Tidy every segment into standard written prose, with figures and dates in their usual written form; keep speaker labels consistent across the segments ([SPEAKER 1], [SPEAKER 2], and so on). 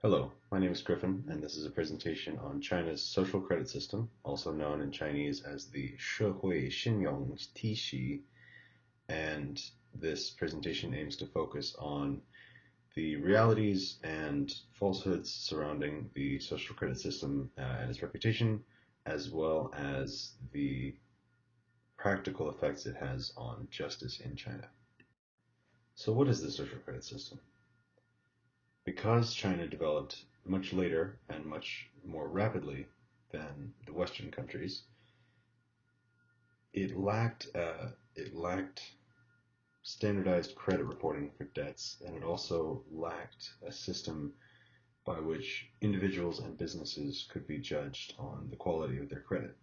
[SPEAKER 1] Hello, my name is Griffin, and this is a presentation on China's social credit system, also known in Chinese as the 社会信用体系, and this presentation aims to focus on the realities and falsehoods surrounding the social credit system and its reputation, as well as the practical effects it has on justice in China. So what is the social credit system? Because China developed much later and much more rapidly than the Western countries, it lacked standardized credit reporting for debts, and it also lacked a system by which individuals and businesses could be judged on the quality of their credit.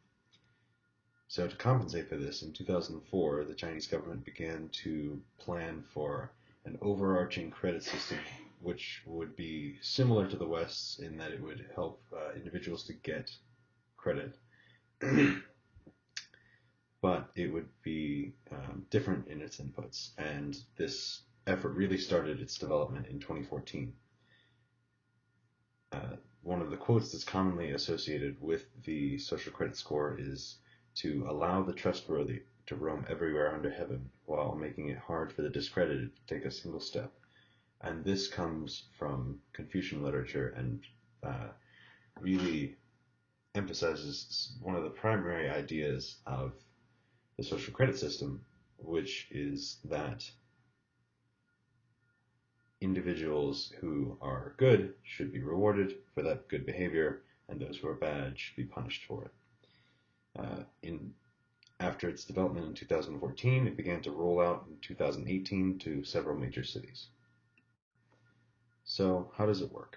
[SPEAKER 1] So to compensate for this, in 2004, the Chinese government began to plan for an overarching credit system which would be similar to the West's in that it would help individuals to get credit, but it would be different in its inputs. And this effort really started its development in 2014. One of the quotes that's commonly associated with the social credit score is to allow the trustworthy to roam everywhere under heaven while making it hard for the discredited to take a single step. And this comes from Confucian literature and really emphasizes one of the primary ideas of the social credit system, which is that individuals who are good should be rewarded for that good behavior, and those who are bad should be punished for it. After its development in 2014, it began to roll out in 2018 to several major cities. So how does it work?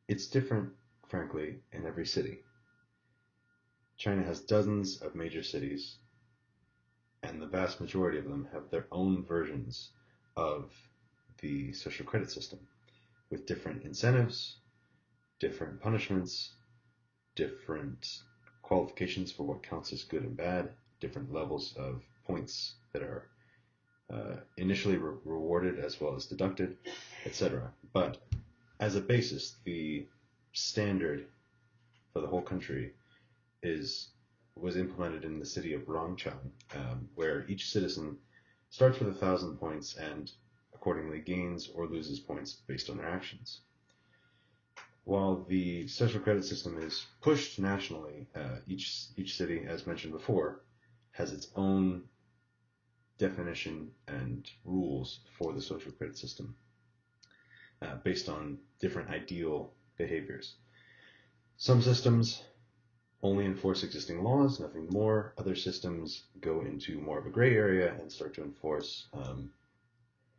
[SPEAKER 1] It's different, frankly, in every city. China has dozens of major cities, and the vast majority of them have their own versions of the social credit system, with different incentives, different punishments, different qualifications for what counts as good and bad, different levels of points that are initially rewarded as well as deducted, etc. But as a basis, the standard for the whole country was implemented in the city of Rongcheng, where each citizen starts with 1,000 points and accordingly gains or loses points based on their actions. While the social credit system is pushed nationally, each city, as mentioned before, has its own definition and rules for the social credit system based on different ideal behaviors. Some systems only enforce existing laws, nothing more. Other systems go into more of a gray area and start to enforce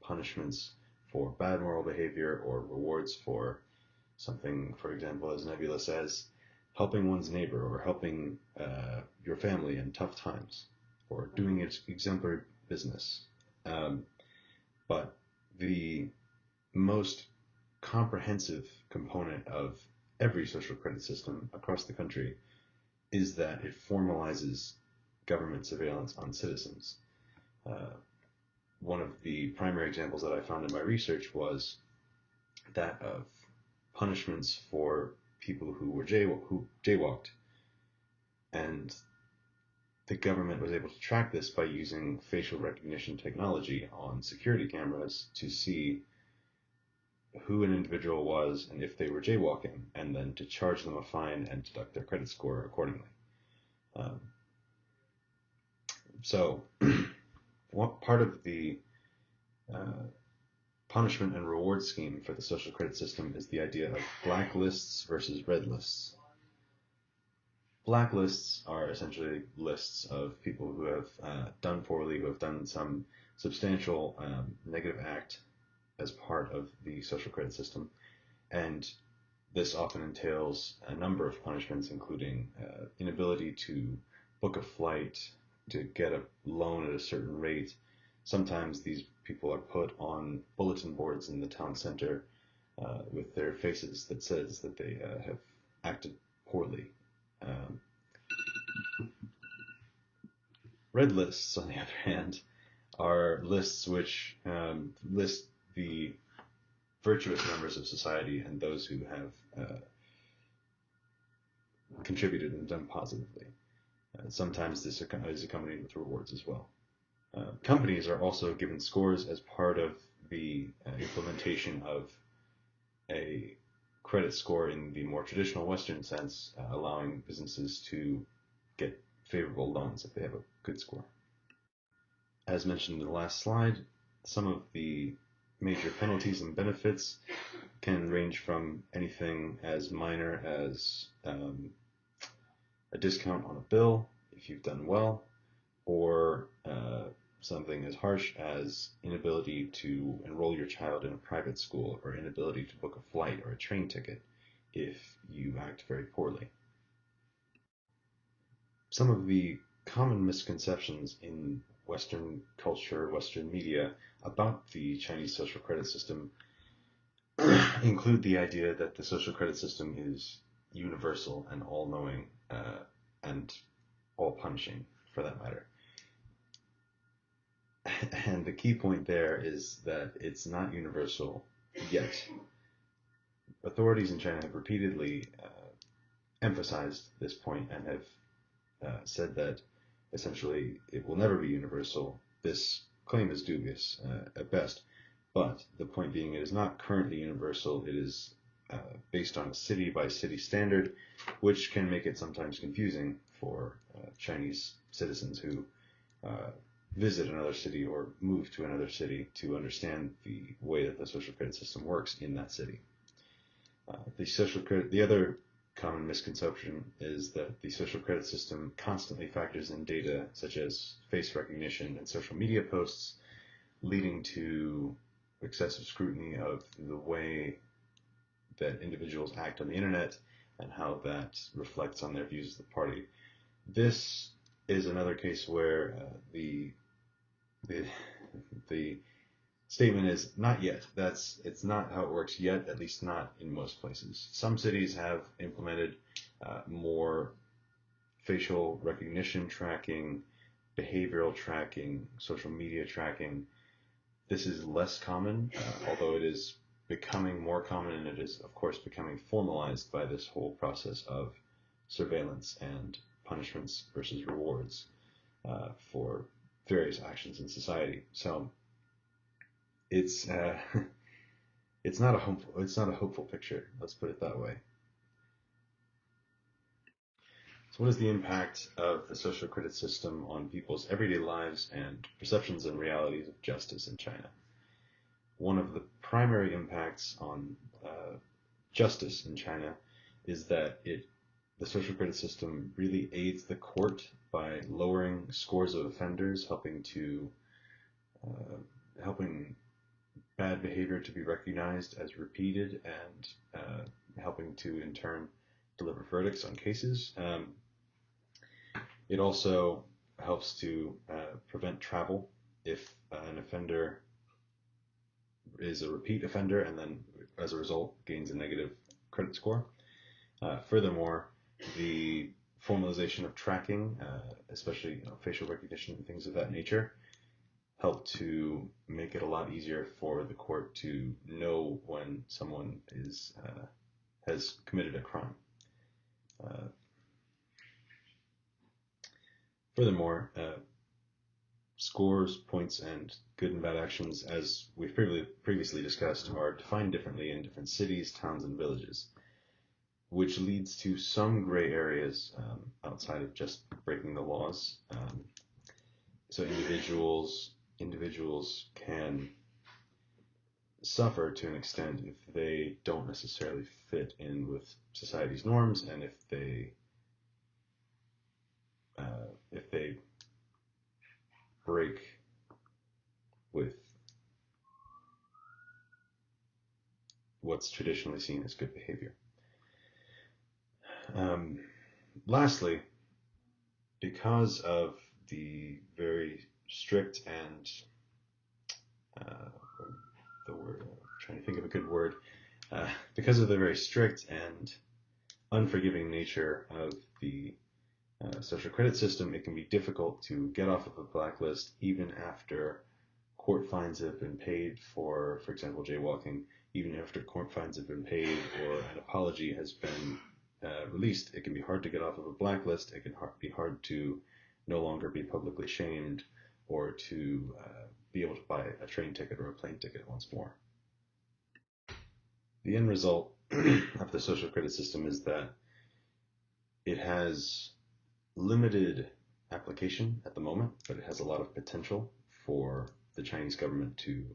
[SPEAKER 1] punishments for bad moral behavior or rewards for something, for example, as nebulous as helping one's neighbor or helping your family in tough times or doing exemplary business. But the most comprehensive component of every social credit system across the country is that it formalizes government surveillance on citizens. One of the primary examples that I found in my research was that of punishments for people who jaywalked, and the government was able to track this by using facial recognition technology on security cameras to see who an individual was and if they were jaywalking, and then to charge them a fine and deduct their credit score accordingly. So what part of the punishment and reward scheme for the social credit system is the idea of blacklists versus red lists. Blacklists are essentially lists of people who have done poorly, who have done some substantial negative act as part of the social credit system, and this often entails a number of punishments, including inability to book a flight, to get a loan at a certain rate. Sometimes these people are put on bulletin boards in the town center with their faces that says that they have acted poorly. Red lists, on the other hand, are lists which list the virtuous members of society and those who have contributed and done positively. Sometimes this is accompanied with rewards as well. Companies are also given scores as part of the implementation of a credit score in the more traditional Western sense, allowing businesses to get favorable loans if they have a good score. As mentioned in the last slide, some of the major penalties and benefits can range from anything as minor as a discount on a bill if you've done well, or something as harsh as inability to enroll your child in a private school, or inability to book a flight or a train ticket if you act very poorly. Some of the common misconceptions in Western culture, Western media about the Chinese social credit system include the idea that the social credit system is universal and all-knowing and all-punishing, for that matter. And the key point there is that it's not universal yet. Authorities in China have repeatedly emphasized this point and have said that essentially it will never be universal. This claim is dubious at best, but the point being it is not currently universal. It is based on a city-by-city standard, which can make it sometimes confusing for Chinese citizens who visit another city or move to another city to understand the way that the social credit system works in that city. The other common misconception is that the social credit system constantly factors in data such as face recognition and social media posts, leading to excessive scrutiny of the way that individuals act on the internet and how that reflects on their views of the party. This is another case where the statement is not yet. It's not how it works yet, at least not in most places. Some cities have implemented more facial recognition tracking, behavioral tracking, social media tracking. This is less common, although it is becoming more common, and it is, of course, becoming formalized by this whole process of surveillance and punishments versus rewards for various actions in society. So it's not a hopeful picture. Let's put it that way. So what is the impact of the social credit system on people's everyday lives and perceptions and realities of justice in China? One of the primary impacts on justice in China is that the social credit system really aids the court by lowering scores of offenders, helping bad behavior to be recognized as repeated, and helping to in turn deliver verdicts on cases. It also helps to prevent travel if an offender is a repeat offender and then as a result gains a negative credit score. Furthermore, the formalization of tracking, especially facial recognition and things of that nature, help to make it a lot easier for the court to know when someone has committed a crime. Furthermore, scores, points, and good and bad actions, as we've previously discussed, are defined differently in different cities, towns, and villages, which leads to some gray areas outside of just breaking the laws. So individuals can suffer to an extent if they don't necessarily fit in with society's norms, and if they break with what's traditionally seen as good behavior. Lastly, because of the very strict and because of the very strict and unforgiving nature of the social credit system, it can be difficult to get off of a blacklist even after court fines have been paid for example, jaywalking. even after court fines have been paid or an apology has been released, it can be hard to get off of a blacklist. It can be hard to no longer be publicly shamed or to be able to buy a train ticket or a plane ticket once more. The end result of the social credit system is that it has limited application at the moment, but it has a lot of potential for the Chinese government to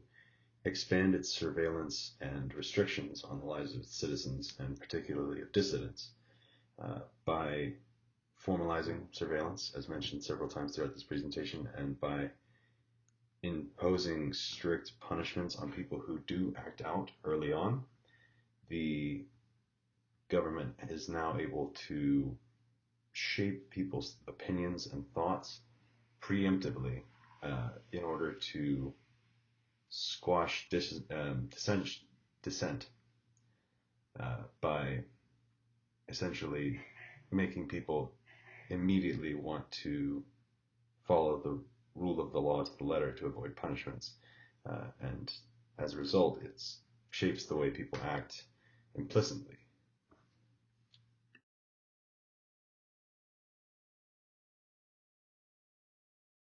[SPEAKER 1] expand its surveillance and restrictions on the lives of its citizens, and particularly of dissidents, by formalizing surveillance, as mentioned several times throughout this presentation, and by imposing strict punishments on people who do act out early on. The government is now able to shape people's opinions and thoughts preemptively in order to squash dissent by essentially making people immediately want to follow the rule of the law to the letter to avoid punishments. And as a result, it shapes the way people act implicitly.